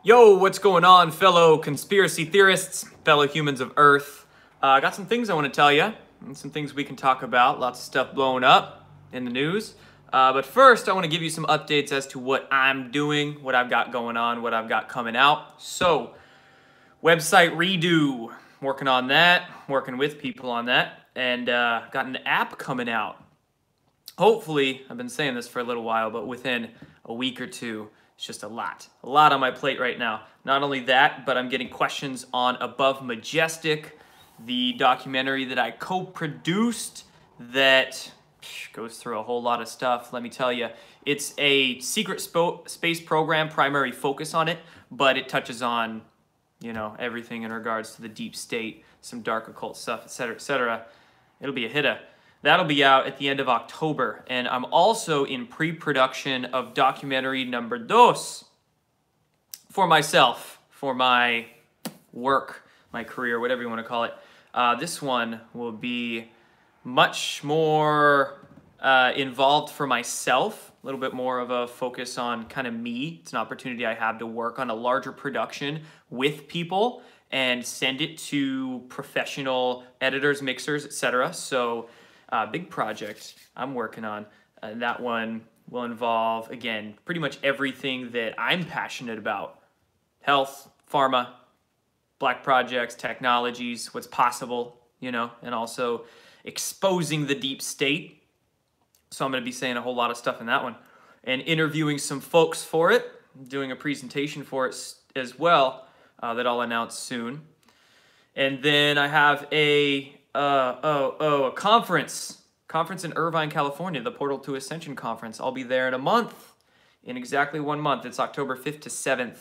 Yo, what's going on, fellow conspiracy theorists, fellow humans of Earth? I got some things I want to tell you, and some things we can talk about. Lots of stuff blowing up in the news. But first, I want to give you some updates as to what I'm doing, what I've got going on, what I've got coming out. So, website redo. Working on that, working with people on that, and got an app coming out. Hopefully, I've been saying this for a little while, but within a week or two. It's just a lot on my plate right now. Not only that, but I'm getting questions on Above Majestic, the documentary that I co-produced that goes through a whole lot of stuff. Let me tell you, it's a secret space program, primary focus on it, but it touches on, everything in regards to the deep state, some dark occult stuff, etc., etc. It'll be a hitter. That'll be out at the end of October, and I'm also in pre-production of documentary number 2 for myself, for my work, my career, whatever you want to call it. This one will be much more involved for myself, a little bit more of a focus on kind of me. It's an opportunity I have to work on a larger production with people and send it to professional editors, mixers, etc. So big project I'm working on. That one will involve, again, pretty much everything that I'm passionate about. Health, pharma, black projects, technologies, what's possible, and also exposing the deep state. So I'm going to be saying a whole lot of stuff in that one. And interviewing some folks for it, doing a presentation for it as well that I'll announce soon. And then I have a conference in Irvine, California, the Portal to Ascension conference. I'll be there in a month, in exactly 1 month. It's October 5th to 7th,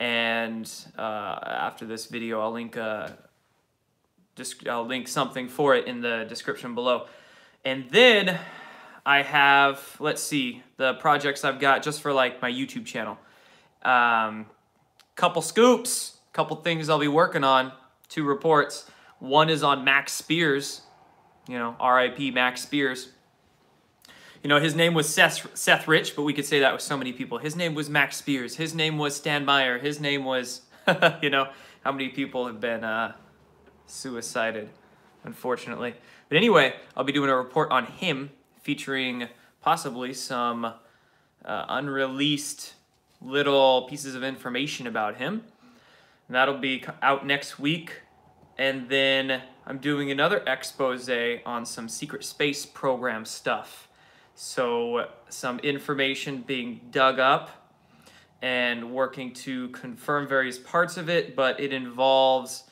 and after this video, I'll link something for it in the description below. And then I have, let's see, the projects I've got just for like my YouTube channel. Couple scoops, couple things I'll be working on, 2 reports. One is on Max Spears, R.I.P. Max Spears. His name was Seth Rich, but we could say that with so many people. His name was Max Spears. His name was Stan Meyer. His name was, how many people have been suicided, unfortunately. But anyway, I'll be doing a report on him, featuring possibly some unreleased little pieces of information about him. And that'll be out next week. And then I'm doing another expose on some secret space program stuff. So some information being dug up and working to confirm various parts of it, but it involves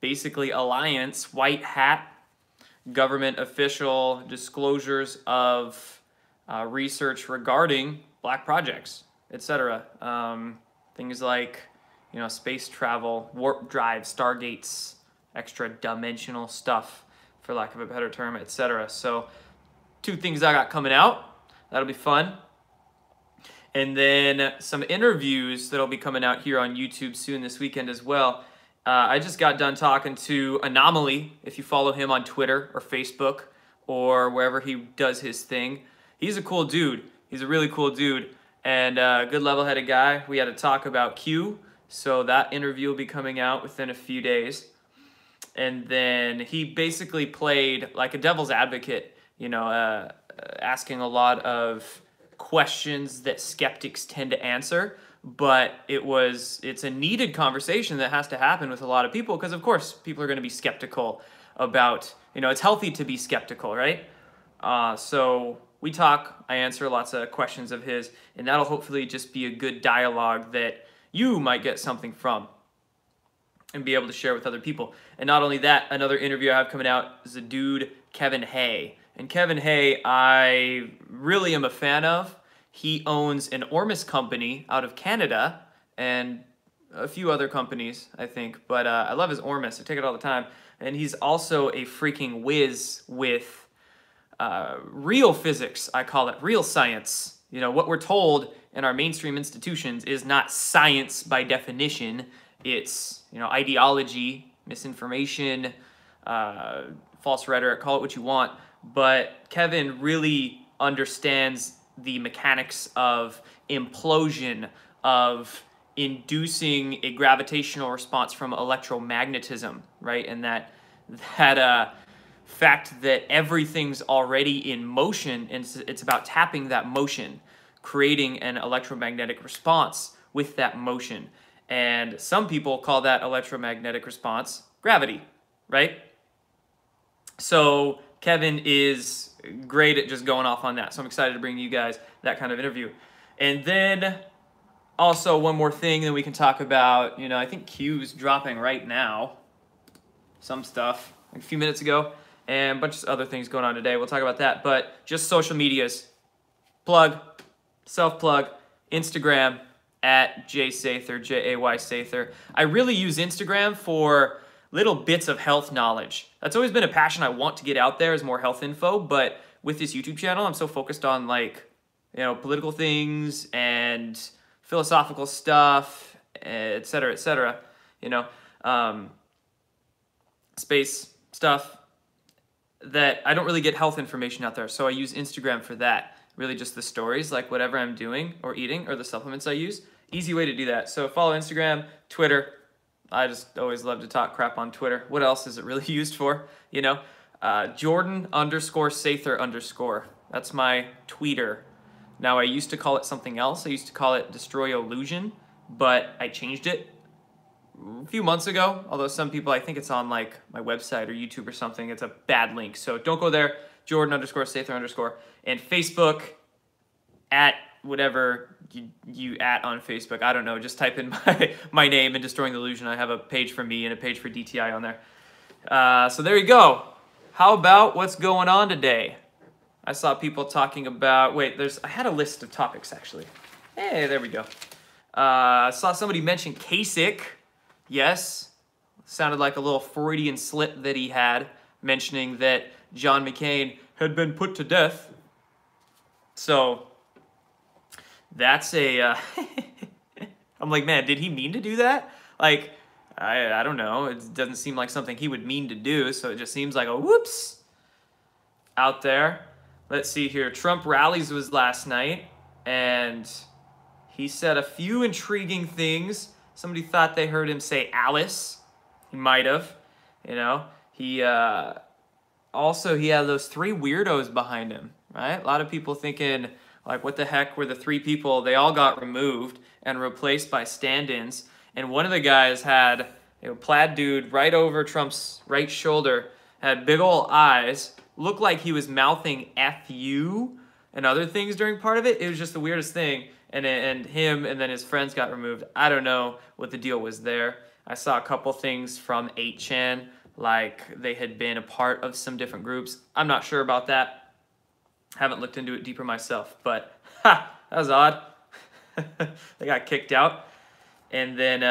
basically alliance, white hat, government official disclosures of research regarding black projects, etc. Things like, space travel, warp drive, stargates, extra dimensional stuff, for lack of a better term, etc. So 2 things I got coming out. That'll be fun. And then some interviews that'll be coming out here on YouTube soon this weekend as well. I just got done talking to Anomaly, if you follow him on Twitter or Facebook or wherever he does his thing. He's a cool dude. He's a really cool dude and good level-headed guy. We had to talk about Q, so that interview will be coming out within a few days. And then he basically played like a devil's advocate, asking a lot of questions that skeptics tend to answer. But it's a needed conversation that has to happen with a lot of people because, of course, people are going to be skeptical about, it's healthy to be skeptical, right? So we talk, I answer lots of questions of his, and that'll hopefully just be a good dialogue that you might get something from and be able to share with other people. And not only that, another interview I have coming out is a dude, Kevin Hay. And Kevin Hay, I really am a fan of. He owns an Ormus company out of Canada and a few other companies, I think. But I love his Ormus. I take it all the time. And he's also a freaking whiz with real physics, I call it, real science. What we're told in our mainstream institutions is not science by definition. It's, ideology, misinformation, false rhetoric, call it what you want. But Kevin really understands the mechanics of implosion, of inducing a gravitational response from electromagnetism, right? And that fact that everything's already in motion, and it's about tapping that motion, creating an electromagnetic response with that motion. And some people call that electromagnetic response gravity, right? So Kevin is great at just going off on that. So I'm excited to bring you guys that kind of interview. And then also one more thing that we can talk about, I think Q's dropping right now, some stuff like a few minutes ago, and a bunch of other things going on today. We'll talk about that, but just social medias. Plug, self-plug, Instagram, at JSather, J-A-Y Sather. I really use Instagram for little bits of health knowledge. That's always been a passion I want to get out there, is more health info, but with this YouTube channel, I'm so focused on political things and philosophical stuff, et cetera, space stuff, that I don't really get health information out there. So I use Instagram for that. Really just the stories, like whatever I'm doing or eating or the supplements I use. Easy way to do that. So follow Instagram, Twitter. I just always love to talk crap on Twitter. What else is it really used for? Jordan_Sather_. That's my tweeter. Now I used to call it something else. I used to call it Destroy Illusion, but I changed it a few months ago, although some people, I think it's on like my website or YouTube or something. It's a bad link, so don't go there. Jordan_Sather_. And Facebook, at whatever you at on Facebook. I don't know, just type in my name and Destroying the Illusion. I have a page for me and a page for DTI on there. So there you go. How about what's going on today? I saw people talking about, I had a list of topics actually. Hey, there we go. I saw somebody mention Kasich. Yes, sounded like a little Freudian slip that he had, mentioning that John McCain had been put to death. So that's I'm like, man, did he mean to do that? Like, I don't know. It doesn't seem like something he would mean to do, so it just seems like a whoops out there. Let's see here. Trump rallies was last night, and he said a few intriguing things. Somebody thought they heard him say Alice. He might have, He also, he had those three weirdos behind him, right? A lot of people thinking, like, what the heck were the three people? They all got removed and replaced by stand-ins. And one of the guys had a plaid dude right over Trump's right shoulder, had big old eyes, looked like he was mouthing F you and other things during part of it. It was just the weirdest thing. And him and then his friends got removed. I don't know what the deal was there. I saw a couple things from 8chan, like they had been a part of some different groups. I'm not sure about that. Haven't looked into it deeper myself, but that was odd. They got kicked out. And then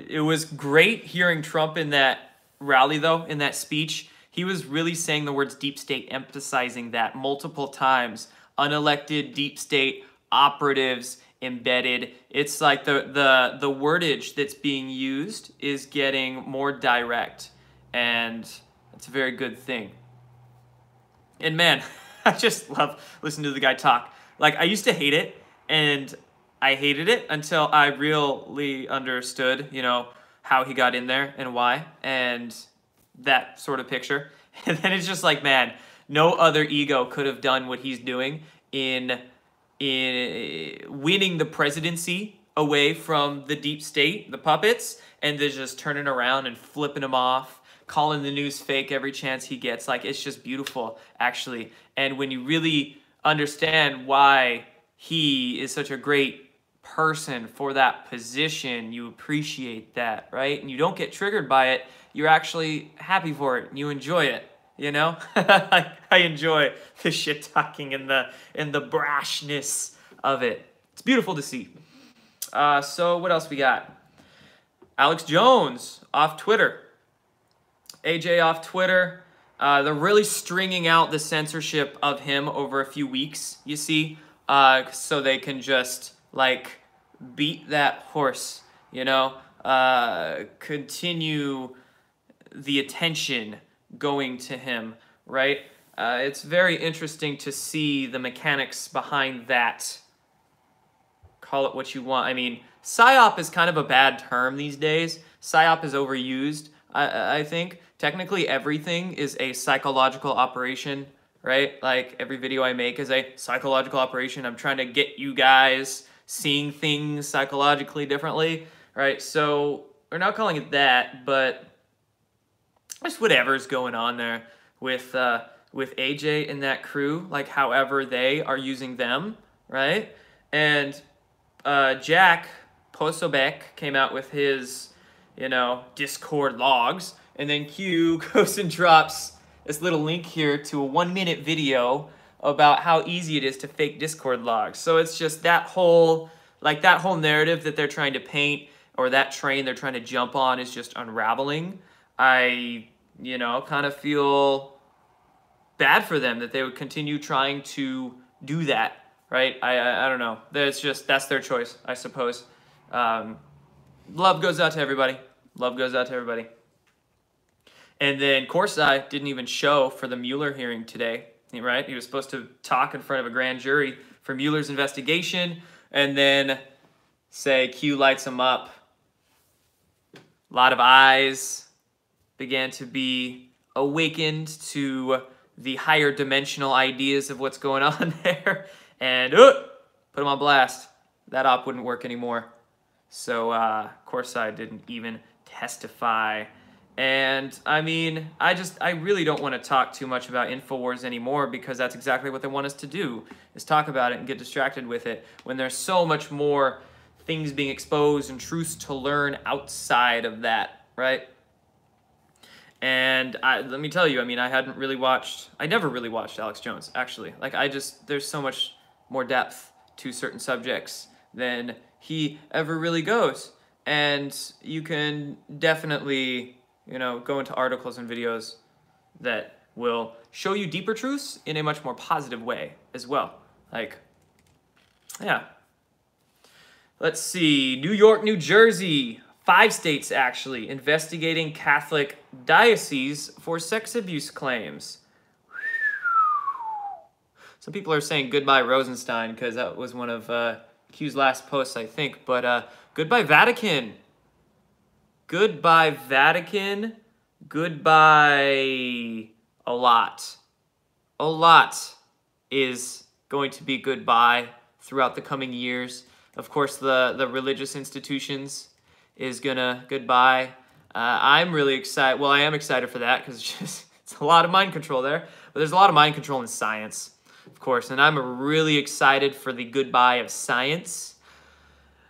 it was great hearing Trump in that rally, though, in that speech. He was really saying the words deep state, emphasizing that multiple times. Unelected deep state operatives embedded. It's like the wordage that's being used is getting more direct, and it's a very good thing. And man, I just love listening to the guy talk. Like, I used to hate it, and I hated it until I really understood, how he got in there and why, and that sort of picture. And then it's just like, man, no other ego could have done what he's doing in winning the presidency away from the deep state, the puppets, and then just turning around and flipping them off, calling the news fake every chance he gets. Like, it's just beautiful, actually. And when you really understand why he is such a great person for that position, you appreciate that, right? And you don't get triggered by it. You're actually happy for it. And you enjoy it. I enjoy the shit talking and the brashness of it. It's beautiful to see. So what else we got? Alex Jones off Twitter. AJ off Twitter. They're really stringing out the censorship of him over a few weeks, you see, so they can just like beat that horse, continue the attention going to him, right? It's very interesting to see the mechanics behind that. Call it what you want. I mean, PSYOP is kind of a bad term these days. PSYOP is overused, I think. Technically, everything is a psychological operation, right? Like, every video I make is a psychological operation. I'm trying to get you guys seeing things psychologically differently, right? So we're not calling it that, but just whatever's going on there with AJ and that crew, like however they are using them, right? And Jack Posobiec came out with his, Discord logs, and then Q goes and drops this little link here to a 1-minute video about how easy it is to fake Discord logs. So it's just that whole narrative that they're trying to paint, or that train they're trying to jump on, is just unraveling. I, kind of feel bad for them that they would continue trying to do that, right? I don't know. That's their choice, I suppose. Love goes out to everybody. Love goes out to everybody. And then Corsai didn't even show for the Mueller hearing today, right? He was supposed to talk in front of a grand jury for Mueller's investigation, and then say Q lights him up. A lot of eyes began to be awakened to the higher dimensional ideas of what's going on there, and put him on blast. That op wouldn't work anymore. So Corsai didn't even testify. And I mean, I really don't want to talk too much about InfoWars anymore, because that's exactly what they want us to do, is talk about it and get distracted with it, when there's so much more things being exposed and truths to learn outside of that, right? And let me tell you, I mean, I never really watched Alex Jones, actually. Like, there's so much more depth to certain subjects than he ever really goes. And you can definitely, go into articles and videos that will show you deeper truths in a much more positive way as well. Like, yeah. Let's see, New York, New Jersey, 5 states actually, investigating Catholic dioceses for sex abuse claims. Some people are saying goodbye Rosenstein, because that was one of Q's last posts, I think. But goodbye Vatican. Goodbye Vatican. Goodbye a lot. A lot is going to be goodbye throughout the coming years. Of course, the religious institutions is gonna goodbye. I'm really excited. Well, I am excited for that, because it's a lot of mind control there. But there's a lot of mind control in science, of course. And I'm really excited for the goodbye of science.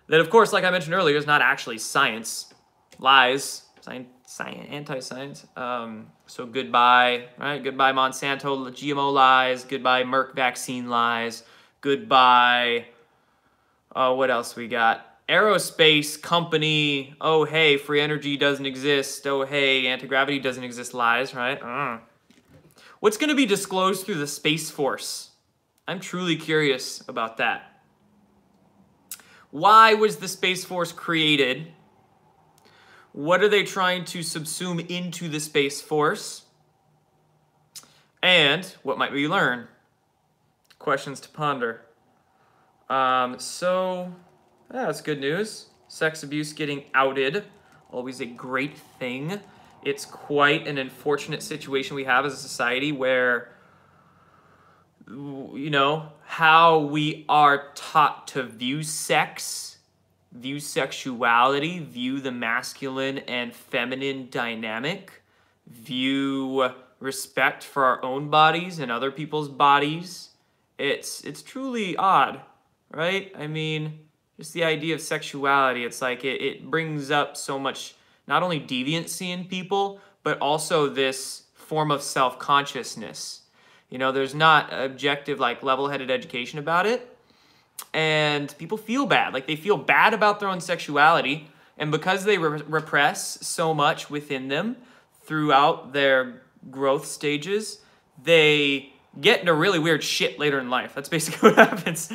That, of course, like I mentioned earlier, is not actually science. Lies. Anti-science. So goodbye, right? Goodbye Monsanto GMO lies. Goodbye Merck vaccine lies. Goodbye. What else we got? Aerospace company. Oh, hey, free energy doesn't exist. Oh, hey, anti-gravity doesn't exist lies, right? What's going to be disclosed through the Space Force? I'm truly curious about that. Why was the Space Force created? What are they trying to subsume into the Space Force? And what might we learn? Questions to ponder. So, yeah, that's good news. Sex abuse getting outed. Always a great thing. It's quite an unfortunate situation we have as a society where, how we are taught to view sex, view sexuality, view the masculine and feminine dynamic, view respect for our own bodies and other people's bodies. It's truly odd, right? I mean, just the idea of sexuality, it's like it brings up so much, not only deviancy in people, but also this form of self-consciousness. There's not objective, like, level-headed education about it. And people feel bad. Like, they feel bad about their own sexuality. And because they repress so much within them throughout their growth stages, they get into really weird shit later in life. That's basically what happens.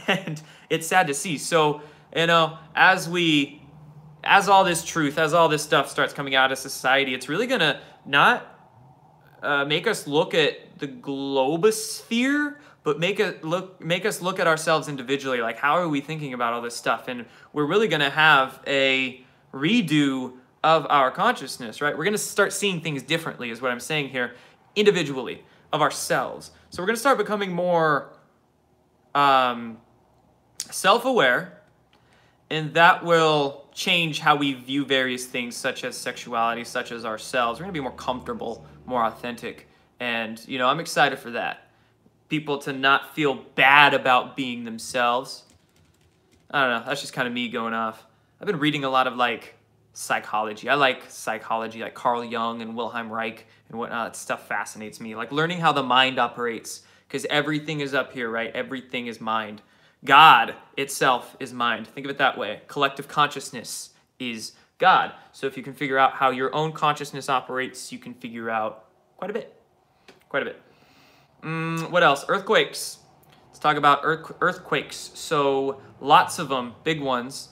And it's sad to see. So, as all this truth, as all this stuff starts coming out of society, it's really going to not make us look at the globosphere, but make us look at ourselves individually. Like, how are we thinking about all this stuff? And we're really going to have a redo of our consciousness, right? We're going to start seeing things differently, is what I'm saying here, individually, of ourselves. So we're going to start becoming more self-aware, and that will change how we view various things, such as sexuality, such as ourselves. We're going to be more comfortable, more authentic, and, you know, I'm excited for that. People to not feel bad about being themselves. I don't know, that's just kind of me going off. I've been reading a lot of, like, psychology. I like psychology, like Carl Jung and Wilhelm Reich and whatnot. That stuff fascinates me. Like learning how the mind operates, because everything is up here, right? Everything is mind. God itself is mind. Think of it that way. Collective consciousness is God. So if you can figure out how your own consciousness operates, you can figure out quite a bit. Quite a bit. What else? Earthquakes. Let's talk about earthquakes. So lots of them, big ones.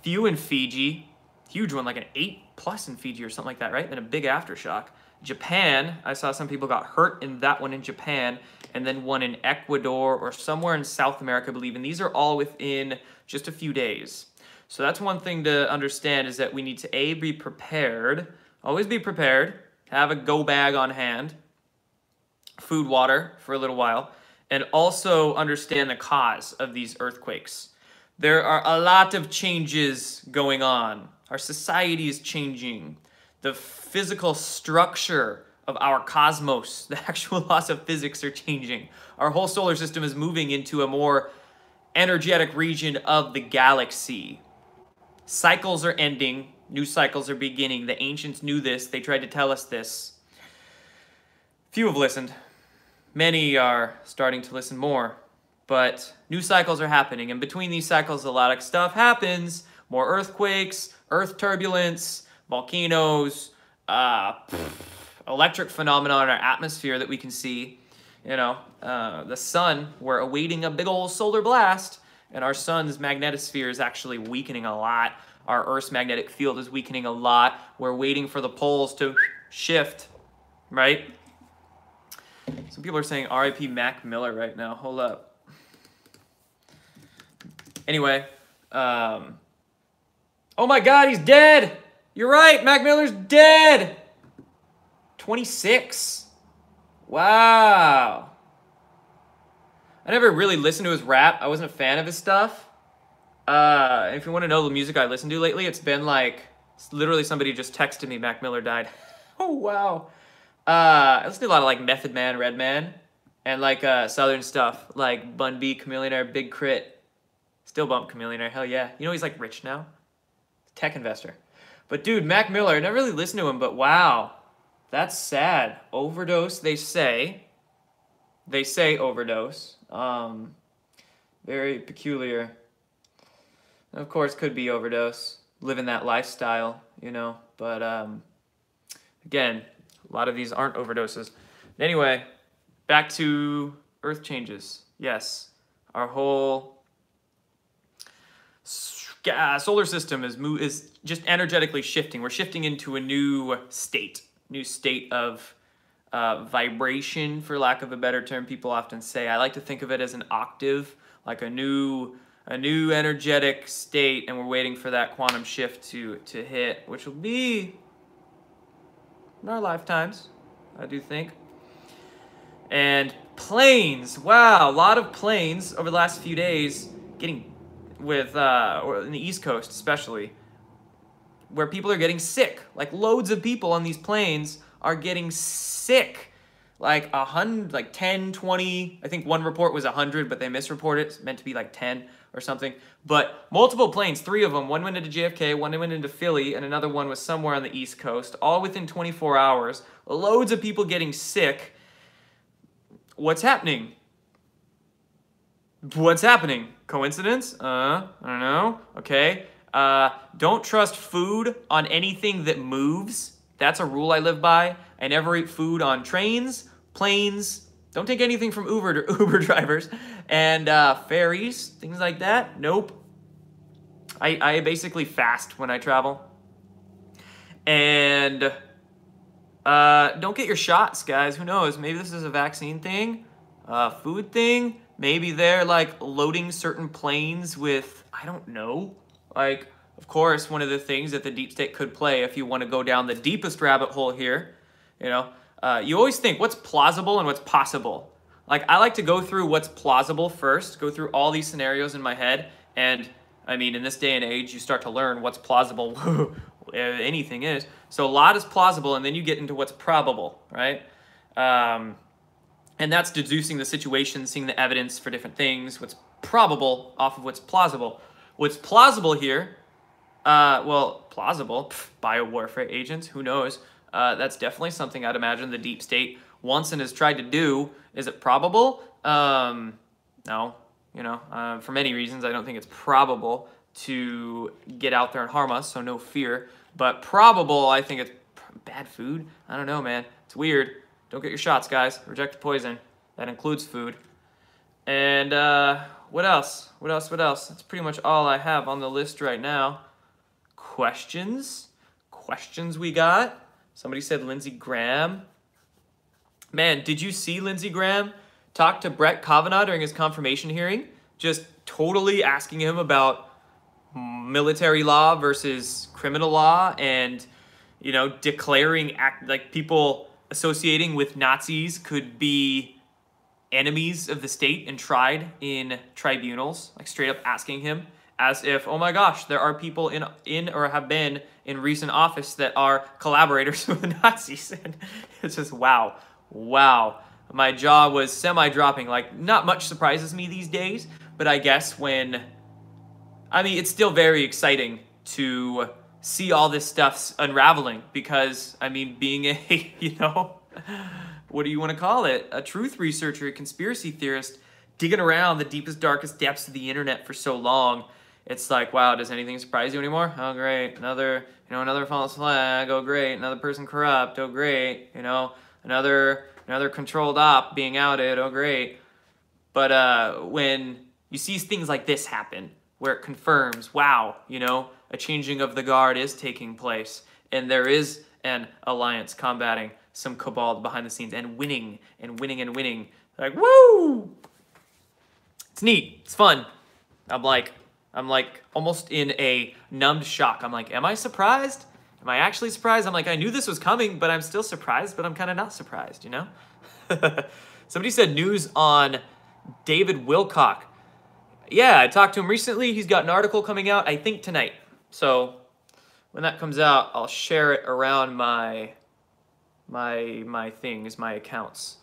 Few in Fiji. Huge one, like an 8+ in Fiji or something like that, right? Then a big aftershock. Japan, I saw some people got hurt in that one in Japan, and then one in Ecuador or somewhere in South America, I believe. And these are all within just a few days. So that's one thing to understand, is that we need to be prepared. Always be prepared. Have a go bag on hand. Food, water for a little while. And also understand the cause of these earthquakes. There are a lot of changes going on. Our society is changing. The physical structure of our cosmos, the actual laws of physics are changing. Our whole solar system is moving into a more energetic region of the galaxy. Cycles are ending. New cycles are beginning. The ancients knew this. They tried to tell us this. Few have listened. Many are starting to listen more. But new cycles are happening. And between these cycles, a lot of stuff happens. More earthquakes, earth turbulence, volcanoes, electric phenomena in our atmosphere that we can see. You know, the sun, we're awaiting a big old solar blast, and our sun's magnetosphere is actually weakening a lot. Our Earth's magnetic field is weakening a lot. We're waiting for the poles to shift, right? Some people are saying R.I.P. Mac Miller right now. Hold up. Anyway, oh my God, he's dead! You're right, Mac Miller's dead! 26. Wow. I never really listened to his rap. I wasn't a fan of his stuff. If you want to know the music I listened to lately, it's been like, literally somebody just texted me, Mac Miller died. Oh, wow. I listen to a lot of like Method Man, Redman, and like Southern stuff, like Bun B, Chameleonaire, Big Crit. Still bump Chameleonaire, hell yeah. You know he's like rich now? Tech investor. But dude, Mac Miller, I never really listened to him, but wow. That's sad. Overdose, they say. They say overdose. Very peculiar. Of course, could be overdose. Living that lifestyle, you know. But again, a lot of these aren't overdoses. Anyway, back to Earth changes. Yes, our whole solar system is just energetically shifting. We're shifting into a new state of vibration, for lack of a better term. People often say, I like to think of it as an octave, like a new energetic state, and we're waiting for that quantum shift to hit, which will be in our lifetimes, I do think. And planes, wow, a lot of planes over the last few days getting with or in the East Coast especially, where people are getting sick. Like loads of people on these planes are getting sick. Like 100, like 10, 20. I think one report was 100, but they misreported it. It's meant to be like 10 or something. But multiple planes, 3 of them. One went into JFK, one went into Philly, and another one was somewhere on the East Coast. All within 24 hours. Loads of people getting sick. What's happening? What's happening? Coincidence? I don't know. Okay. Don't trust food on anything that moves. That's a rule I live by. I never eat food on trains, planes. Don't take anything from Uber drivers and ferries, things like that. Nope. I basically fast when I travel. And don't get your shots, guys. Who knows? Maybe this is a vaccine thing. Food thing, maybe they're like loading certain planes with, I don't know. Like, of course, one of the things that the deep state could play, if you want to go down the deepest rabbit hole here, you know, you always think what's plausible and what's possible. Like, I like to go through what's plausible first, go through all these scenarios in my head, and I mean, in this day and age, you start to learn what's plausible. Anything is. So a lot is plausible, and then you get into what's probable, right? And that's deducing the situation, seeing the evidence for different things, what's probable off of what's plausible. What's plausible here, well, plausible, biowarfare agents, who knows? That's definitely something I'd imagine the deep state wants and has tried to do. Is it probable? No. You know, for many reasons, I don't think it's probable to get out there and harm us, so no fear. But probable, I think it's bad food. I don't know, man. It's weird. Don't get your shots, guys. Reject the poison. That includes food. And what else? What else? What else? That's pretty much all I have on the list right now. Questions? Questions we got? Somebody said Lindsey Graham. Man, did you see Lindsey Graham talk to Brett Kavanaugh during his confirmation hearing? Just totally asking him about military law versus criminal law, and, you know, declaring like people associating with Nazis could be enemies of the state and tried in tribunals, like straight up asking him as if, oh my gosh, there are people in or have been in recent office that are collaborators with the Nazis. And it's just, wow. My jaw was semi-dropping. Like, not much surprises me these days, but I guess it's still very exciting to see all this stuff unraveling, because, I mean, being a, you know, what do you want to call it? A truth researcher, a conspiracy theorist, digging around the deepest, darkest depths of the internet for so long, it's like, wow, does anything surprise you anymore? Oh, great. Another false flag. Oh, great. Another person corrupt. Oh, great. You know, another controlled op being outed. Oh, great. But when you see things like this happen, where it confirms, wow, you know, a changing of the guard is taking place, and there is an alliance combating some cabal behind the scenes and winning and winning and winning. Like, woo! It's neat. It's fun. I'm like almost in a numbed shock. I'm like, am I surprised? Am I actually surprised? I'm like, I knew this was coming, but I'm still surprised, but I'm kind of not surprised, you know? Somebody said news on David Wilcock. Yeah, I talked to him recently. He's got an article coming out, I think, tonight. So when that comes out, I'll share it around my things, my accounts.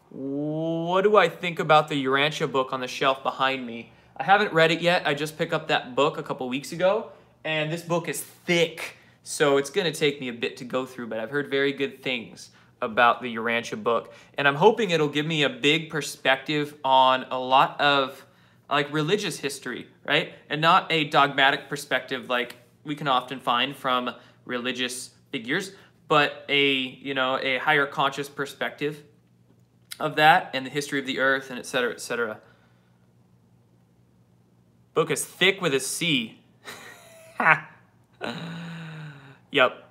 What do I think about the Urantia book on the shelf behind me? I haven't read it yet. I just picked up that book a couple weeks ago, and this book is thick, so it's going to take me a bit to go through, but I've heard very good things about the Urantia book, and I'm hoping it'll give me a big perspective on a lot of like religious history, right? And not a dogmatic perspective like we can often find from religious figures, but a higher conscious perspective of that and the history of the earth and et cetera, et cetera. Book is thick with a C. Yep.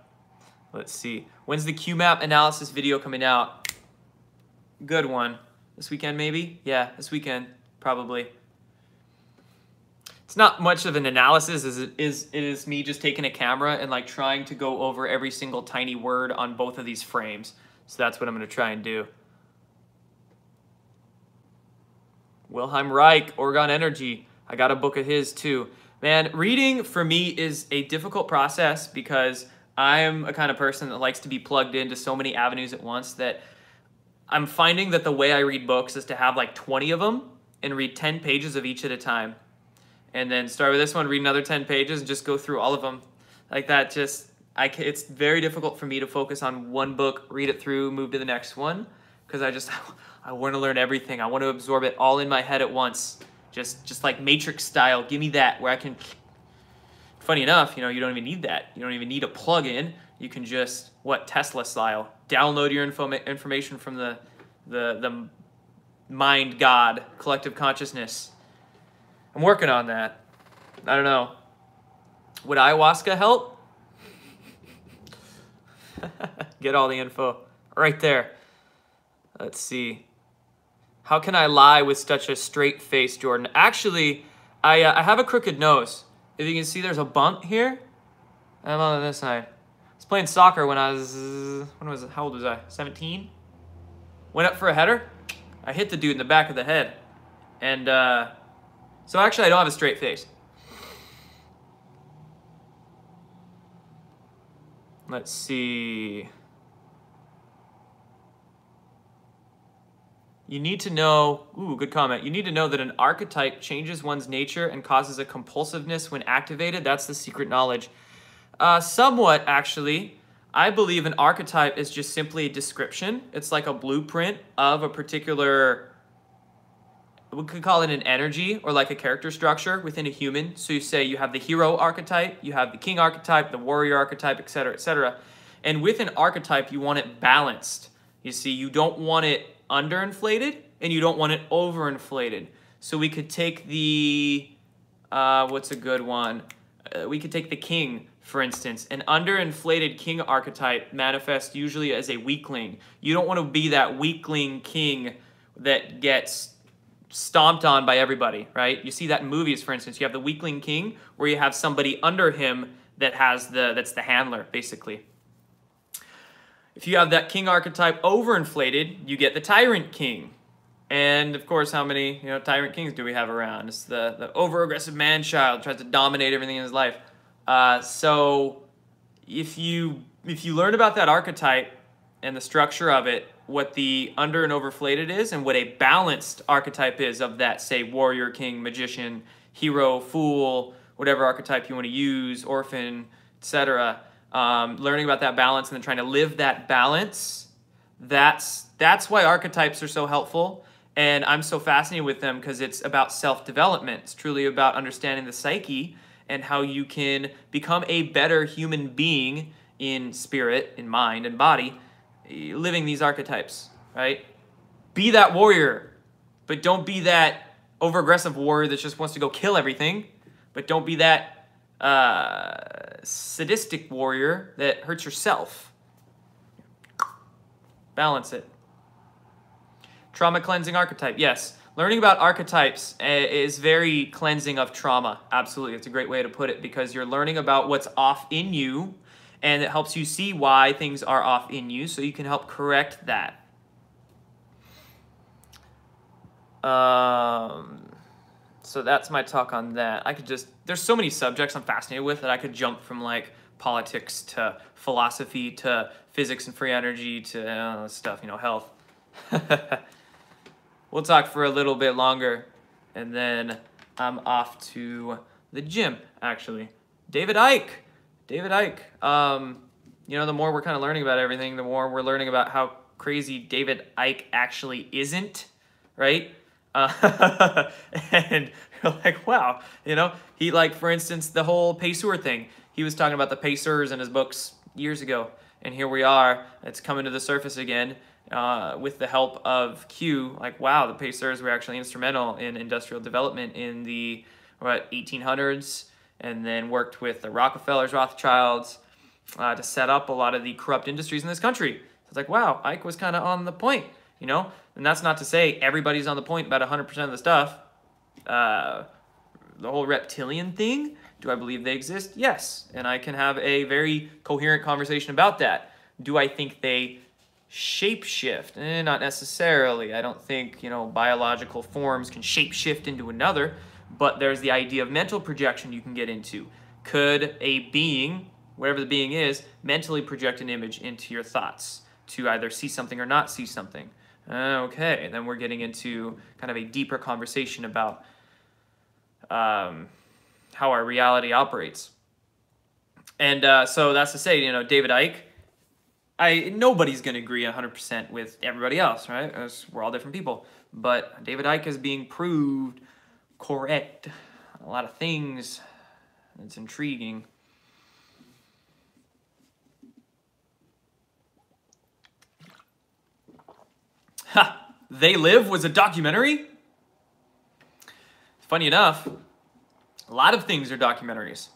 Let's see. When's the QMAP analysis video coming out? Good one. This weekend, maybe? Yeah, this weekend, probably. It's not much of an analysis as it is me just taking a camera and like trying to go over every single tiny word on both of these frames. So that's what I'm going to try and do. Wilhelm Reich, Oregon Energy. I got a book of his too. Man, reading for me is a difficult process because I'm a kind of person that likes to be plugged into so many avenues at once that I'm finding that the way I read books is to have like 20 of them and read 10 pages of each at a time. And then start with this one, read another 10 pages, and just go through all of them. Like that, it's very difficult for me to focus on one book, read it through, move to the next one, because I want to learn everything. I want to absorb it all in my head at once, just like Matrix style. Give me that, where I can, funny enough, you know, you don't even need that. You don't even need a plug-in. You can just, Tesla style, download your information from the mind god, collective consciousness. I'm working on that. I don't know. Would ayahuasca help? Get all the info right there. Let's see. How can I lie with such a straight face, Jordan? Actually, I have a crooked nose. If you can see, there's a bump here. I'm on this side. I was playing soccer when I was, how old was I? 17? Went up for a header. I hit the dude in the back of the head. And so actually I don't have a straight face. Let's see. You need to know, ooh, good comment. You need to know that an archetype changes one's nature and causes a compulsiveness when activated. That's the secret knowledge. Somewhat, actually. I believe an archetype is just simply a description. It's like a blueprint of a particular, we could call it an energy or like a character structure within a human. So you say you have the hero archetype, you have the king archetype, the warrior archetype, etc., etc. And with an archetype, you want it balanced. You see, you don't want it underinflated and you don't want it overinflated. So we could take the, what's a good one? We could take the king, for instance. An underinflated king archetype manifests usually as a weakling. You don't want to be that weakling king that gets stomped on by everybody, right? You see that in movies, for instance. You have the weakling king where you have somebody under him that has that's the handler, basically. If you have that king archetype overinflated, you get the tyrant king. And of course, how many tyrant kings do we have around? It's the over-aggressive man-child, tries to dominate everything in his life. So if you learn about that archetype and the structure of it, what the under and overflated is, and what a balanced archetype is of that, say, warrior, king, magician, hero, fool, whatever archetype you want to use, orphan, etc. Learning about that balance and then trying to live that balance, that's why archetypes are so helpful. And I'm so fascinated with them because it's about self-development. It's truly about understanding the psyche and how you can become a better human being in spirit, in mind, and body, living these archetypes, right? Be that warrior, but don't be that over-aggressive warrior that just wants to go kill everything. But don't be that sadistic warrior that hurts yourself. Balance it. Trauma cleansing archetype, yes. Learning about archetypes is very cleansing of trauma. Absolutely, it's a great way to put it because you're learning about what's off in you and it helps you see why things are off in you so you can help correct that. So that's my talk on that. There's so many subjects I'm fascinated with that I could jump from like politics to philosophy to physics and free energy to stuff, health. We'll talk for a little bit longer, and then I'm off to the gym, actually. David Icke. The more we're kind of learning about everything, the more we're learning about how crazy David Icke actually isn't, right? And you're like, wow, he for instance, the whole Pacer thing. He was talking about the Pacers in his books years ago, and here we are. It's coming to the surface again. With the help of Q, wow, the Pacers were actually instrumental in industrial development in the 1800s, and then worked with the Rockefellers, Rothschilds, to set up a lot of the corrupt industries in this country. So it's wow, Ike was kind of on the point, and that's not to say everybody's on the point about 100% of the stuff. The whole reptilian thing, do I believe they exist? Yes, and I can have a very coherent conversation about that. Do I think they shapeshift? Not necessarily. I don't think, biological forms can shapeshift into another, but there's the idea of mental projection you can get into. Could a being, whatever the being is, mentally project an image into your thoughts to either see something or not see something? Okay, then we're getting into kind of a deeper conversation about how our reality operates. And so that's to say, David Icke, nobody's going to agree 100% with everybody else, right? We're all different people. But David Icke is being proved correct. A lot of things. It's intriguing. Ha! They Live was a documentary? Funny enough, a lot of things are documentaries.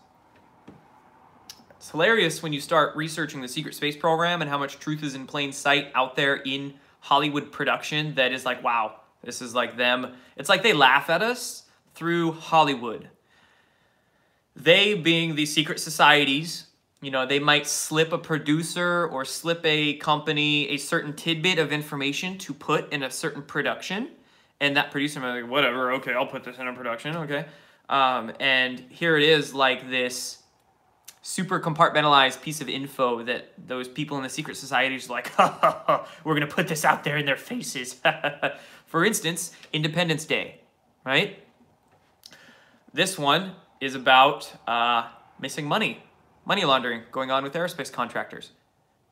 It's hilarious when you start researching the secret space program and how much truth is in plain sight out there in Hollywood production that is wow, This is like them. It's like they laugh at us through Hollywood. They being these secret societies, you know, they might slip a producer or slip a company a certain tidbit of information to put in a certain production. And that producer might be like, whatever, okay, I'll put this in a production, okay. And here it is, like this super compartmentalized piece of info that those people in the secret societies are like, ha, ha, ha, we're going to put this out there in their faces. For instance, Independence Day, right? This one is about missing money laundering going on with aerospace contractors.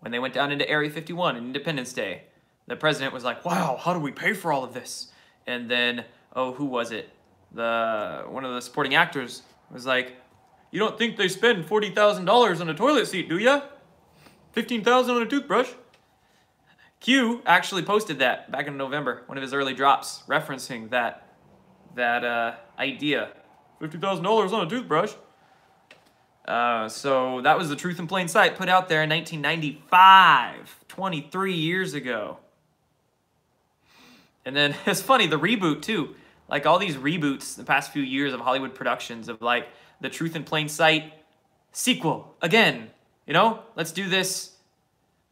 When they went down into Area 51 on Independence Day, the president was like, wow, how do we pay for all of this? And then, oh, who was it? One of the supporting actors was like, you don't think they spend $40,000 on a toilet seat, do ya? $15,000 on a toothbrush? Q actually posted that back in November, one of his early drops, referencing that idea. $50,000 on a toothbrush. So that was the Truth in Plain Sight, put out there in 1995, 23 years ago. And then it's funny, the reboot too. Like all these reboots the past few years of Hollywood productions of like the Truth in Plain Sight sequel again. You know, let's do this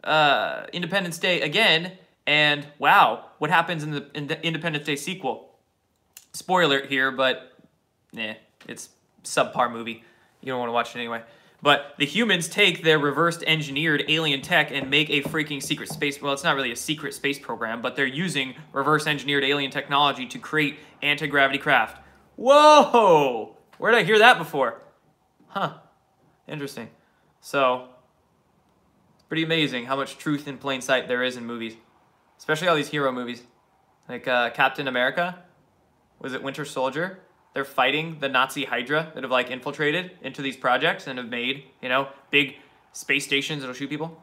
Independence Day again. And wow, what happens in the Independence Day sequel? Spoiler here, but it's subpar movie. You don't want to watch it anyway. But the humans take their reversed engineered alien tech and make a freaking secret space. Well, it's not really a secret space program, but they're using reverse engineered alien technology to create anti-gravity craft. Whoa! Where did I hear that before? Huh. Interesting. So, it's pretty amazing how much truth in plain sight there is in movies. Especially all these hero movies. Like Captain America. Was it Winter Soldier? They're fighting the Nazi Hydra that have like infiltrated into these projects and have made, you know, big space stations that'll shoot people.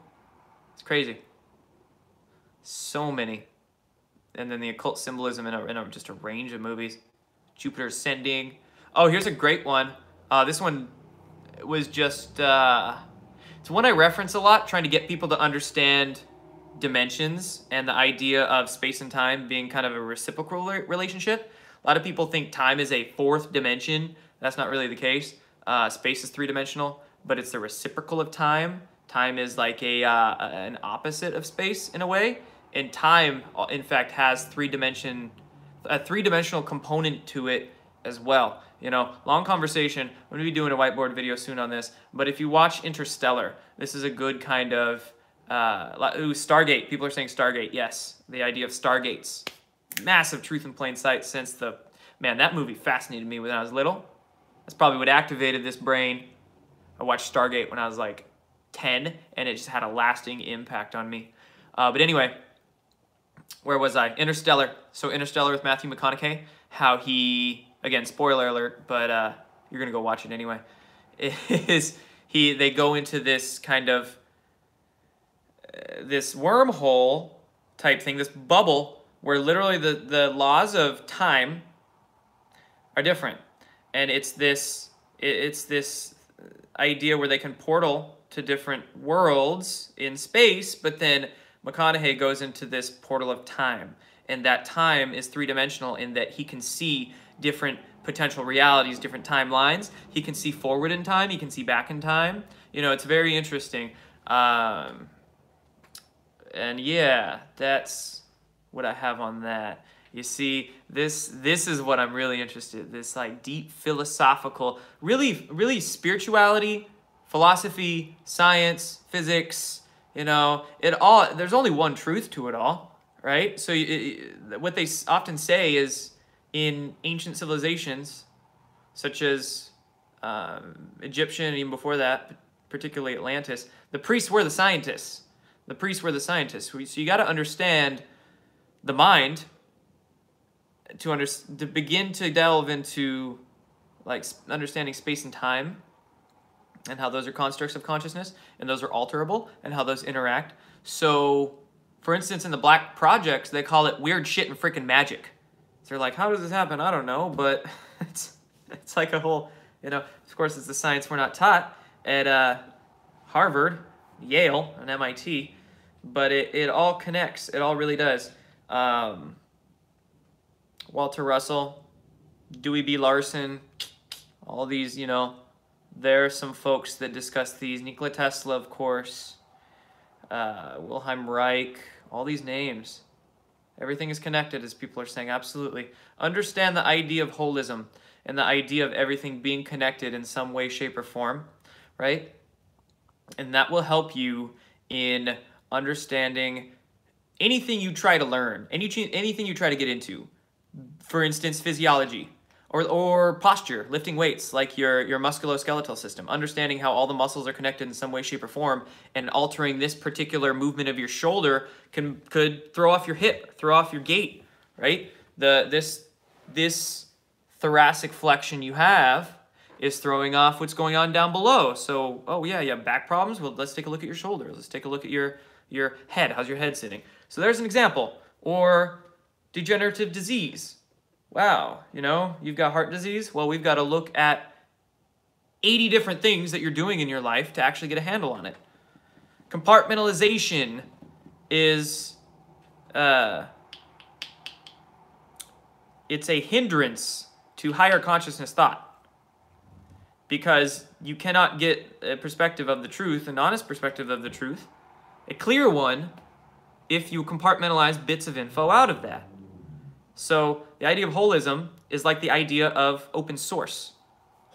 It's crazy. So many. And then the occult symbolism in just a range of movies. Jupiter Ascending. Oh, here's a great one. This one was just, it's one I reference a lot, trying to get people to understand dimensions and the idea of space and time being kind of a reciprocal relationship. A lot of people think time is a fourth dimension. That's not really the case. Space is three-dimensional, but it's the reciprocal of time. Time is like an opposite of space in a way. And time, in fact, has a three-dimensional component to it as well. You know, long conversation. I'm going to be doing a whiteboard video soon on this. But if you watch Interstellar, this is a good kind of... Stargate. People are saying Stargate. Yes, the idea of Stargates. Massive truth in plain sight since that movie fascinated me when I was little. That's probably what activated this brain. I watched Stargate when I was like 10, and it just had a lasting impact on me. But anyway, where was I? Interstellar. So Interstellar with Matthew McConaughey, how he, again, spoiler alert, but you're going to go watch it anyway. They go into this kind of, this wormhole type thing, this bubble, where literally the laws of time are different. And it's this idea where they can portal to different worlds in space, but then McConaughey goes into this portal of time. And that time is three-dimensional in that he can see different potential realities, different timelines. He can see forward in time, he can see back in time. You know, it's very interesting. And yeah, that's what I have on that. You see, this is what I'm really interested in. This like deep philosophical, really spirituality, philosophy, science, physics, you know, there's only one truth to it all, right? So what they often say is in ancient civilizations, such as Egyptian and even before that, particularly Atlantis, the priests were the scientists. The priests were the scientists. So you got to understand the mind to begin to delve into like understanding space and time and how those are constructs of consciousness and those are alterable and how those interact. So, for instance, in the Black Projects, they call it weird shit and freaking magic. So they're like, how does this happen? I don't know, but it's like a whole, you know, of course it's the science we're not taught at Harvard, Yale, and MIT, but it all connects. It all really does. Walter Russell, Dewey B. Larson, all these, you know, there are some folks that discuss these. Nikola Tesla, of course, Wilhelm Reich, all these names. Everything is connected, as people are saying, absolutely. Understand the idea of holism and the idea of everything being connected in some way, shape, or form, right? And that will help you in understanding anything you try to learn, anything you try to get into. For instance, physiology or posture, lifting weights, like your musculoskeletal system, understanding how all the muscles are connected in some way, shape, or form, and altering this particular movement of your shoulder could throw off your hip, throw off your gait, right? This thoracic flexion you have is throwing off what's going on down below. So, oh yeah, you have back problems? Well, let's take a look at your shoulders. Let's take a look at your head. How's your head sitting? So there's an example. Or degenerative disease. Wow, you know, you've got heart disease? Well, we've got to look at 80 different things that you're doing in your life to actually get a handle on it. Compartmentalization is, it's a hindrance to higher consciousness thought, because you cannot get a perspective of the truth, an honest perspective of the truth, a clear one, if you compartmentalize bits of info out of that. So the idea of holism is like the idea of open source,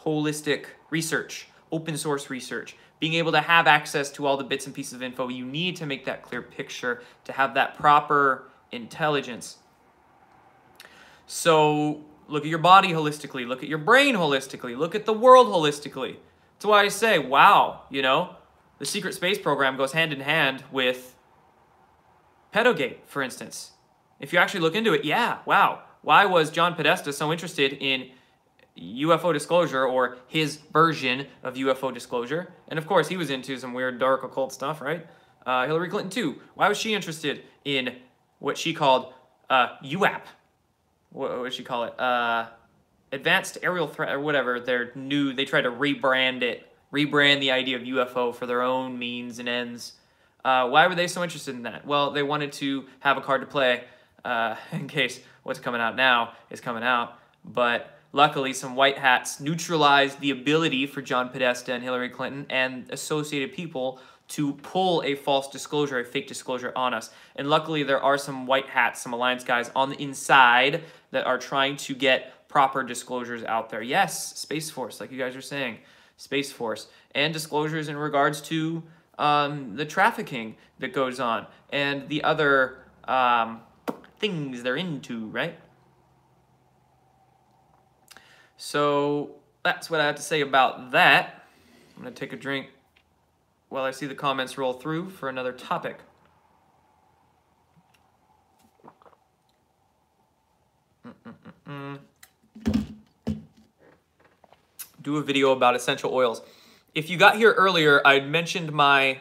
holistic research, open source research, being able to have access to all the bits and pieces of info you need to make that clear picture, to have that proper intelligence. So look at your body holistically, look at your brain holistically, look at the world holistically. That's why I say, wow, you know, the secret space program goes hand in hand with pedogate, for instance. If you actually look into it, yeah, wow. Why was John Podesta so interested in UFO disclosure, or his version of UFO disclosure? And of course, he was into some weird dark occult stuff, right? Hillary Clinton too. Why was she interested in what she called UAP? What would she call it? Advanced Aerial Threat, or whatever. They tried to rebrand the idea of UFO for their own means and ends. Why were they so interested in that? Well, they wanted to have a card to play in case what's coming out now is coming out. But luckily, some white hats neutralized the ability for John Podesta and Hillary Clinton and associated people to pull a false disclosure, a fake disclosure on us. And luckily, there are some white hats, some alliance guys on the inside that are trying to get proper disclosures out there. Yes, Space Force, like you guys are saying, Space Force. And disclosures in regards to the trafficking that goes on and the other things they're into, right? So that's what I have to say about that. I'm going to take a drink while I see the comments roll through for another topic. Do a video about essential oils. If you got here earlier, I mentioned my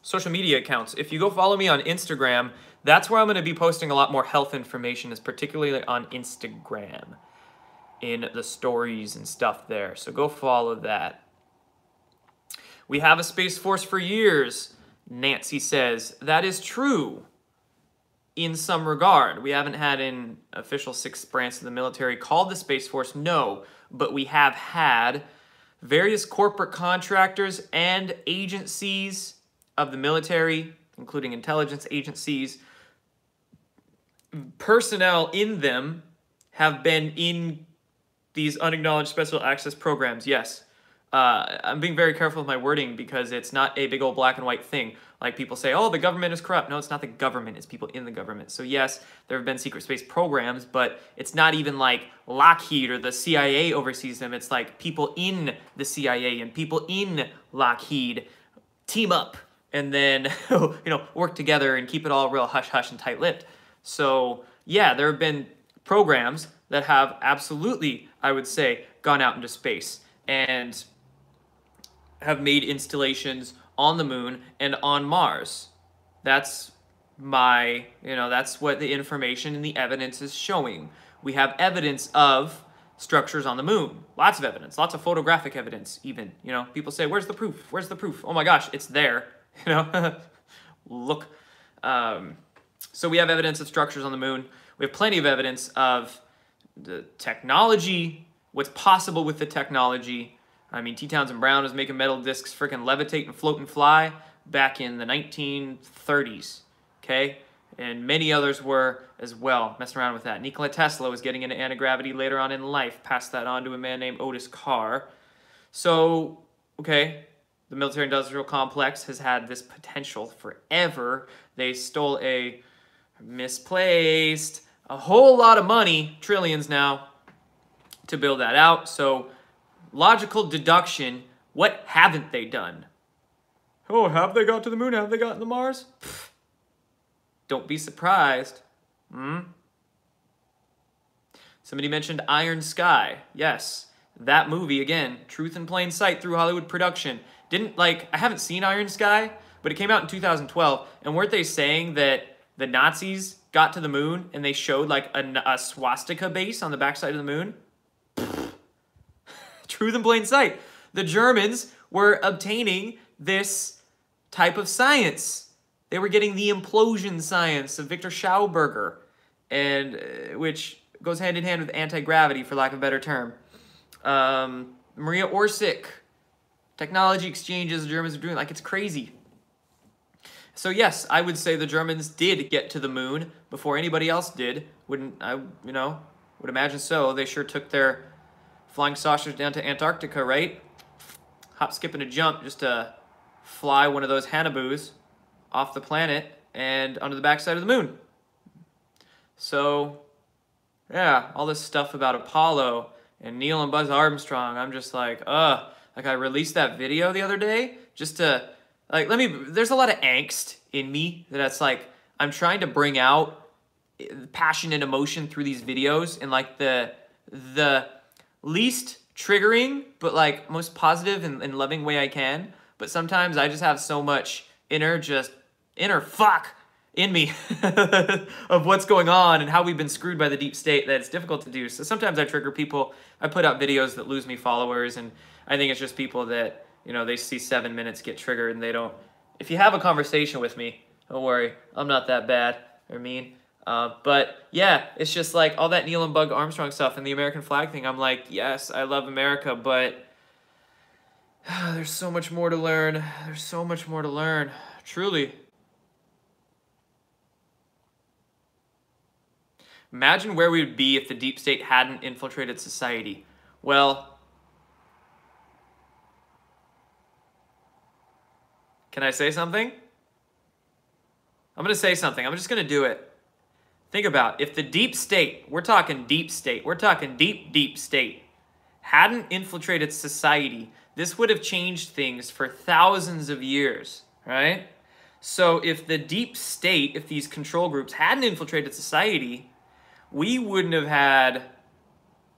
social media accounts. If you go follow me on Instagram, that's where I'm going to be posting a lot more health information, is particularly on Instagram, in the stories and stuff there. So go follow that. We have a Space Force for years, Nancy says. That is true in some regard. We haven't had an official sixth branch of the military called the Space Force, no, but we have had various corporate contractors and agencies of the military, including intelligence agencies. Personnel in them have been in these unacknowledged special access programs, yes. I'm being very careful with my wording because it's not a big old black and white thing. Like people say, oh, the government is corrupt. No, it's not the government. It's people in the government. So yes, there have been secret space programs, but it's not even like Lockheed or the CIA oversees them. It's like people in the CIA and people in Lockheed team up and then work together and keep it all real hush-hush and tight-lipped. So yeah, there have been programs that have absolutely, I would say, gone out into space and have made installations on the moon and on Mars. That's that's what the information and the evidence is showing. We have evidence of structures on the moon. Lots of evidence, lots of photographic evidence even. People say, where's the proof? Where's the proof? Oh my gosh, it's there. Look. So we have evidence of structures on the moon. We have plenty of evidence of the technology, what's possible with the technology. I mean, T. Townsend Brown was making metal discs freaking levitate and float and fly back in the 1930s, okay? And many others were as well, messing around with that. Nikola Tesla was getting into anti-gravity later on in life, passed that on to a man named Otis Carr. So, okay, the military-industrial complex has had this potential forever. They stole a whole lot of money, trillions now, to build that out. So, logical deduction, what haven't they done? Oh, have they got to the moon? Have they gotten to Mars? Pfft. Don't be surprised. Somebody mentioned Iron Sky. Yes, that movie, again, truth in plain sight through Hollywood production. I haven't seen Iron Sky, but it came out in 2012. And weren't they saying that the Nazis got to the moon and they showed like a swastika base on the backside of the moon? Truth in plain sight. The Germans were obtaining this type of science. They were getting the implosion science of Victor Schauberger, and which goes hand in hand with anti-gravity, for lack of a better term. Maria Orsic, technology exchanges the Germans are doing, like, it's crazy. So yes, I would say the Germans did get to the moon before anybody else did. Would imagine so. They sure took their flying saucers down to Antarctica, right? Hop, skip, and a jump just to fly one of those Hannibus off the planet and onto the backside of the moon. So, yeah, all this stuff about Apollo and Neil and Buzz Armstrong, I'm just like, like I released that video the other day just to, like, there's a lot of angst in me that's like, I'm trying to bring out passion and emotion through these videos in like the least triggering, but like most positive and loving way I can. But sometimes I just have so much inner fuck in me of what's going on and how we've been screwed by the deep state that it's difficult to do. So sometimes I trigger people. I put out videos that lose me followers, and I think it's just people that, they see 7 minutes get triggered and they don't. If you have a conversation with me, don't worry, I'm not that bad or mean. But yeah, it's just like all that Neil and Buzz Armstrong stuff and the American flag thing. I'm like, yes, I love America, but there's so much more to learn. There's so much more to learn. Truly. Imagine where we would be if the deep state hadn't infiltrated society. Well, can I say something? I'm going to say something. I'm just going to do it. Think about if the deep state, we're talking deep state, we're talking deep state, hadn't infiltrated society, this would have changed things for thousands of years, right? So if the deep state, if these control groups hadn't infiltrated society, we wouldn't have had,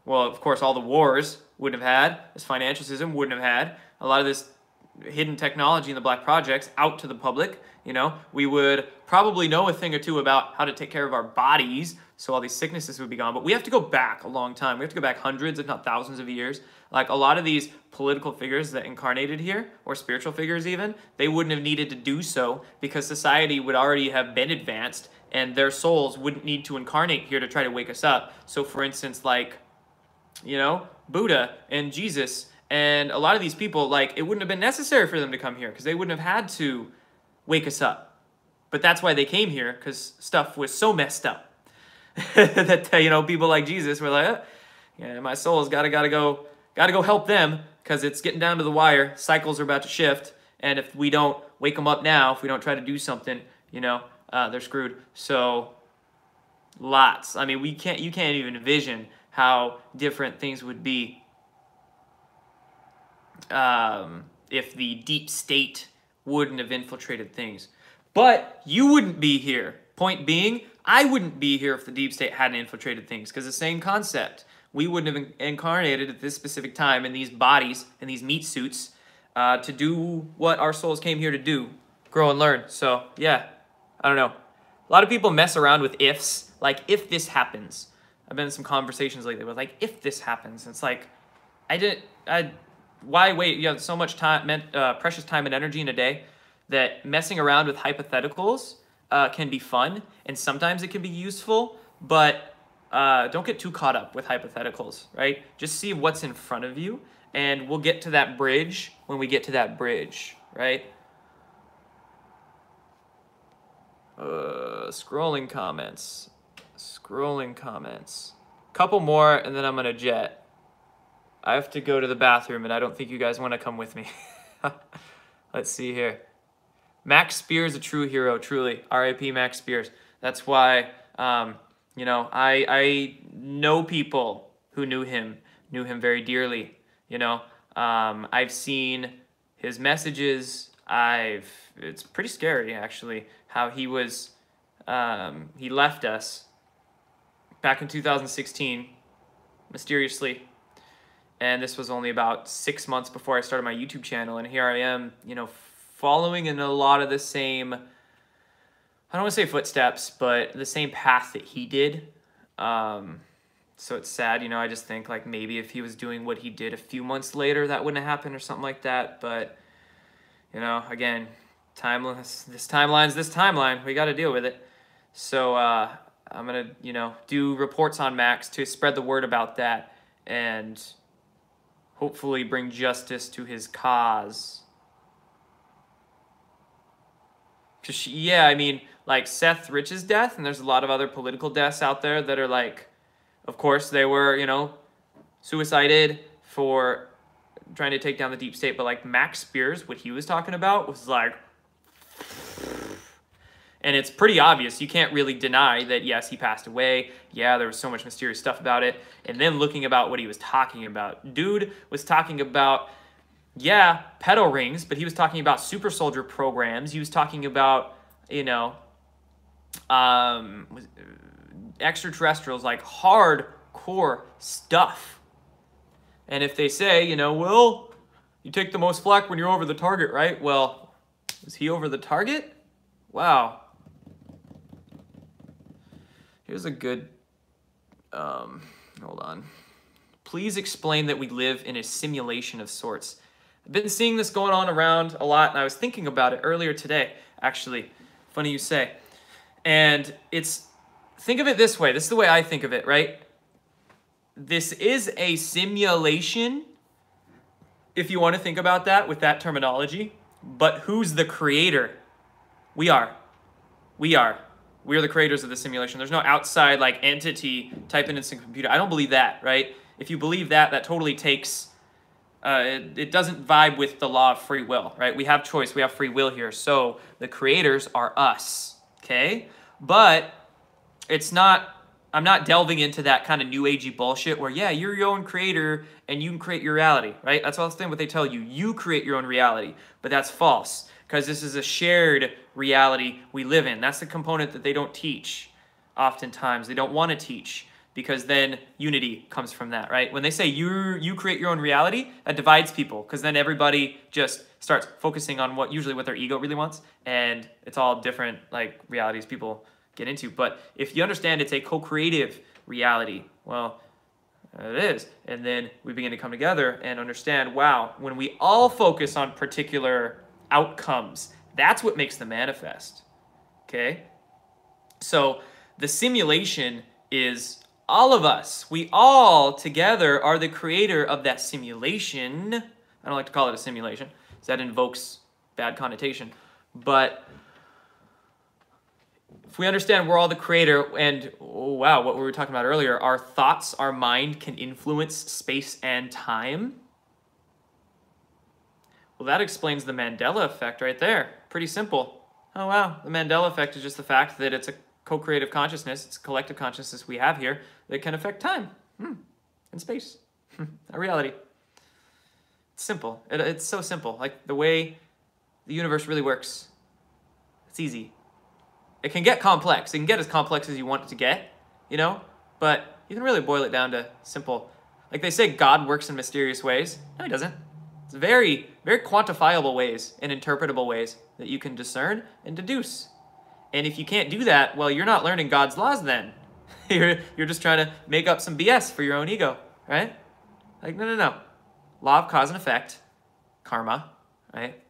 well, of course, all the wars wouldn't have had, this financial system wouldn't have had, a lot of this hidden technology in the black projects out to the public. We would probably know a thing or two about how to take care of our bodies, so all these sicknesses would be gone. But we have to go back a long time. We have to go back hundreds, if not thousands of years. Like a lot of these political figures that incarnated here, or spiritual figures even, they wouldn't have needed to do so because society would already have been advanced and their souls wouldn't need to incarnate here to try to wake us up. So for instance, like, Buddha and Jesus and a lot of these people, like, it wouldn't have been necessary for them to come here because they wouldn't have had to wake us up. But that's why they came here, because stuff was so messed up that, people like Jesus were like, my soul's gotta go help them because it's getting down to the wire. Cycles are about to shift. And if we don't wake them up now, if we don't try to do something, they're screwed. So lots. I mean, you can't even envision how different things would be if the deep state wouldn't have infiltrated things. But you wouldn't be here. Point being, I wouldn't be here if the deep state hadn't infiltrated things, because the same concept. We wouldn't have incarnated at this specific time in these bodies, in these meat suits, to do what our souls came here to do, grow and learn. So, yeah, I don't know. A lot of people mess around with ifs, like, if this happens. I've been in some conversations lately with, like, if this happens. It's like, why wait? You have so much time, precious time and energy in a day that messing around with hypotheticals can be fun, and sometimes it can be useful, but don't get too caught up with hypotheticals, right? Just see what's in front of you, and we'll get to that bridge when we get to that bridge, right? Scrolling comments. Couple more, and then I'm gonna jet. I have to go to the bathroom, and I don't think you guys want to come with me. Let's see here. Max Spears, a true hero, truly. R.I.P. Max Spears. That's why, you know, I know people who knew him very dearly. You know, I've seen his messages. It's pretty scary, actually, how he was, he left us back in 2016, mysteriously. And this was only about 6 months before I started my YouTube channel. And here I am, you know, following in a lot of the same, I don't want to say footsteps, but the same path that he did. So it's sad, you know, I just think like maybe if he was doing what he did a few months later, that wouldn't have happened or something like that. But, you know, again, this timeline, we got to deal with it. So I'm going to, you know, do reports on Max to spread the word about that and hopefully bring justice to his cause. Cause yeah, I mean, like Seth Rich's death, and there's a lot of other political deaths out there that are like, of course they were, you know, suicided for trying to take down the deep state, but like Max Spears, what he was talking about was like, and it's pretty obvious. You can't really deny that, yes, he passed away. Yeah, there was so much mysterious stuff about it. And then looking about what he was talking about. Dude was talking about, yeah, pedo rings, but he was talking about super soldier programs. He was talking about, you know, extraterrestrials, like hardcore stuff. And if they say, you know, well, you take the most flack when you're over the target, right? Well, was he over the target? Wow. Here's a good, hold on. Please explain that we live in a simulation of sorts. I've been seeing this going on around a lot, and I was thinking about it earlier today, actually. Funny you say. And think of it this way. This is the way I think of it, right? This is a simulation, if you want to think about that with that terminology. But who's the creator? We are. We are the creators of the simulation. There's no outside like entity typing in some computer. I don't believe that, right? If you believe that, that totally takes, it doesn't vibe with the law of free will, right? We have choice, we have free will here. So the creators are us, okay? But it's not, I'm not delving into that kind of new agey bullshit where, yeah, you're your own creator and you can create your reality, right? That's all the thing what they tell you. You create your own reality, but that's false. Because this is a shared reality we live in. That's the component that they don't teach oftentimes. They don't want to teach because then unity comes from that, right? When they say you create your own reality, that divides people because then everybody just starts focusing on usually what their ego really wants, and it's all different like realities people get into. But if you understand it's a co-creative reality, well, it is. And then we begin to come together and understand, wow, when we all focus on particular outcomes, that's what makes them manifest. Okay? So the simulation is all of us. We all together are the creator of that simulation. I don't like to call it a simulation, because that invokes bad connotation. But if we understand we're all the creator, and oh, wow, what we were talking about earlier, our thoughts, our mind can influence space and time. Well, that explains the Mandela effect right there. Pretty simple. Oh, wow. The Mandela effect is just the fact that it's a co-creative consciousness, it's a collective consciousness we have here that can affect time and space, our reality. It's simple. It's so simple. Like the way the universe really works. It's easy. It can get complex. It can get as complex as you want it to get, you know? But you can really boil it down to simple. Like they say God works in mysterious ways. No, he doesn't. It's very, very quantifiable ways and interpretable ways that you can discern and deduce. And if you can't do that, well, you're not learning God's laws then. You're just trying to make up some BS for your own ego, right? Like, no. Law of cause and effect, karma, right?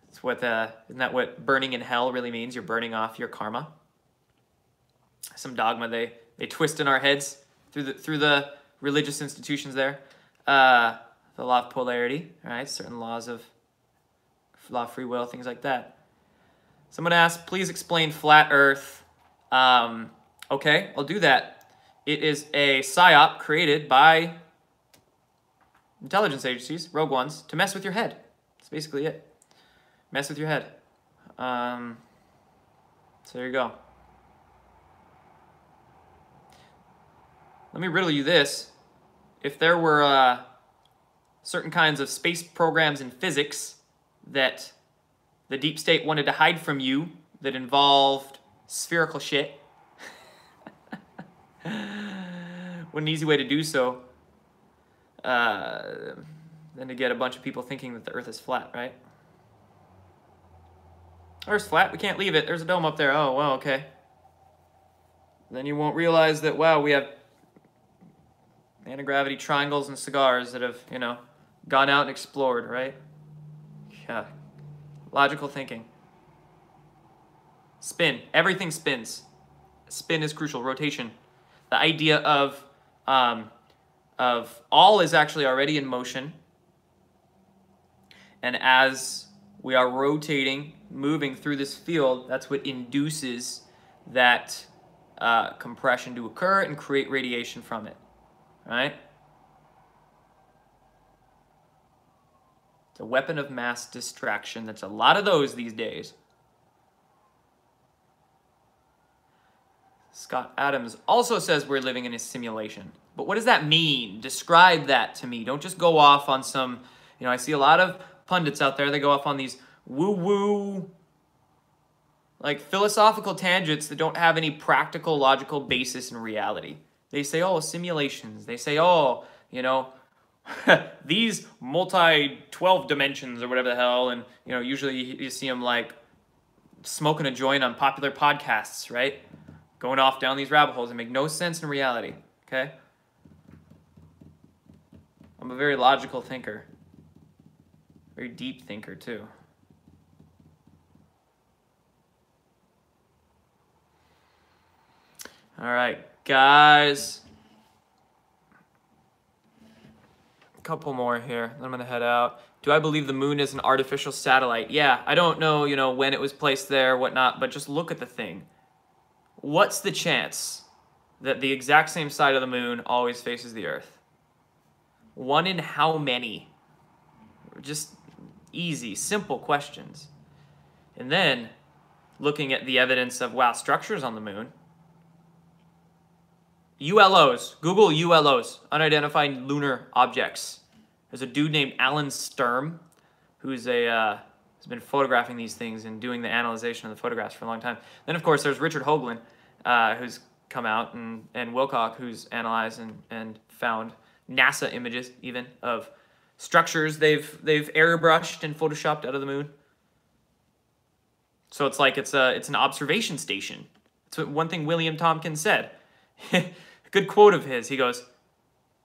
It's what, isn't that what burning in hell really means? You're burning off your karma. So some dogma they twist in our heads through the religious institutions there. The law of polarity, right? Certain laws of free will, things like that. Someone asked, please explain flat Earth. Okay, I'll do that. It is a psyop created by intelligence agencies, rogue ones, to mess with your head. That's basically it. Mess with your head. So there you go. Let me riddle you this. If there were certain kinds of space programs in physics that the deep state wanted to hide from you that involved spherical shit, what an easy way to do so than to get a bunch of people thinking that the Earth is flat, right? Earth's flat, we can't leave it. There's a dome up there. Oh, well, okay. Then you won't realize that, wow, we have anti-gravity triangles and cigars that have, you know, gone out and explored, right? Yeah. Logical thinking. Spin. Everything spins. Spin is crucial. Rotation. The idea of all is actually already in motion. And as we are rotating, moving through this field, that's what induces that compression to occur and create radiation from it, right? It's a weapon of mass distraction. That's a lot of those these days. Scott Adams also says we're living in a simulation. But what does that mean? Describe that to me. Don't just go off on some, you know, I see a lot of pundits out there, they go off on these woo-woo, like philosophical tangents that don't have any practical, logical basis in reality. They say, oh, simulations. They say, oh, you know, these multi-12 dimensions or whatever the hell, and, you know, usually you see them, like, smoking a joint on popular podcasts, right? Going off down these rabbit holes that make no sense in reality, okay? I'm a very logical thinker. Very deep thinker, too. All right, guys. A couple more here. Then I'm going to head out. Do I believe the moon is an artificial satellite? Yeah, I don't know, you know, when it was placed there, whatnot, but just look at the thing. What's the chance that the exact same side of the moon always faces the Earth? One in how many? Just easy, simple questions. And then looking at the evidence of, wow, structures on the moon. ULOs. Google ULOs, unidentified lunar objects. There's a dude named Alan Sturm who's has been photographing these things and doing the analyzation of the photographs for a long time. Then, of course, there's Richard Hoagland, who's come out, and Wilcock, who's analyzed and found NASA images even of structures they've airbrushed and photoshopped out of the moon. So it's like it's an observation station. It's one thing William Tompkins said. Good quote of his. He goes,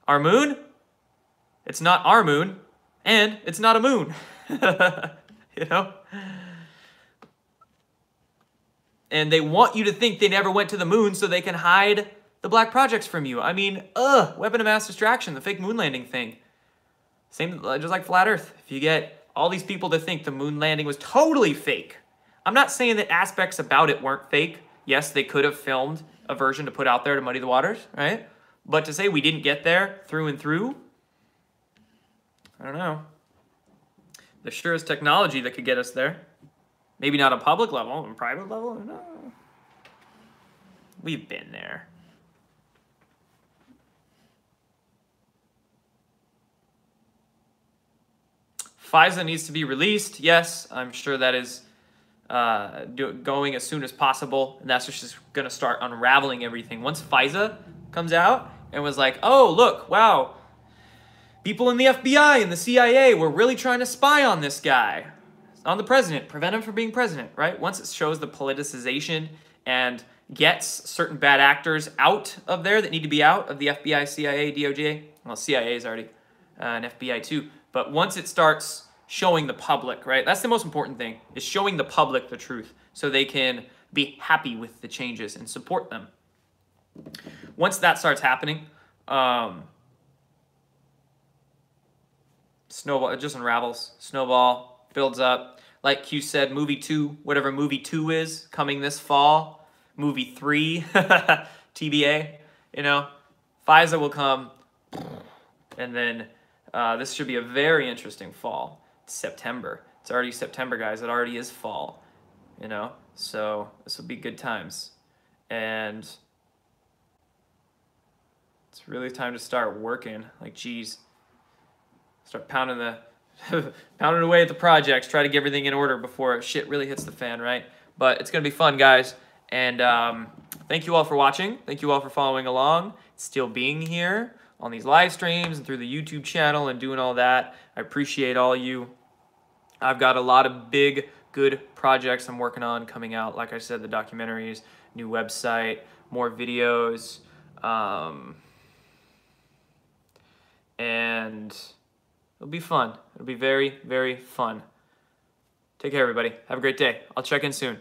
"Our moon? It's not our moon, and it's not a moon." You know? And they want you to think they never went to the moon so they can hide the black projects from you. I mean, weapon of mass distraction, the fake moon landing thing. Same, just like flat Earth. If you get all these people to think the moon landing was totally fake. I'm not saying that aspects about it weren't fake. Yes, they could have filmed a version to put out there to muddy the waters, right? But to say we didn't get there through and through, I don't know. There sure is technology that could get us there. Maybe not a public level, on a private level, no. We've been there. FISA needs to be released. Yes, I'm sure that is going as soon as possible. And that's just going to start unraveling everything. Once FISA comes out and was like, oh, look, wow, people in the FBI and the CIA were really trying to spy on this guy, on the president, prevent him from being president, right? Once it shows the politicization and gets certain bad actors out of there that need to be out of the FBI, CIA, DOJ, well, CIA is already and FBI too. But once it starts showing the public, right? That's the most important thing, is showing the public the truth so they can be happy with the changes and support them. Once that starts happening, snowball, it just unravels. Snowball builds up. Like Q said, movie 2, whatever movie 2 is, coming this fall. Movie 3, TBA, you know. FISA will come. And then this should be a very interesting fall. It's September. It's already September, guys. It already is fall, you know. So this will be good times. And it's really time to start working. Like, geez, start pounding pounding away at the projects. Try to get everything in order before shit really hits the fan, right? But it's gonna be fun, guys. And thank you all for watching. Thank you all for following along, still being here on these live streams and through the YouTube channel and doing all that. I appreciate all you. I've got a lot of big, good projects I'm working on coming out. Like I said, the documentaries, new website, more videos, and it'll be fun. It'll be very, very fun. Take care, everybody. Have a great day. I'll check in soon.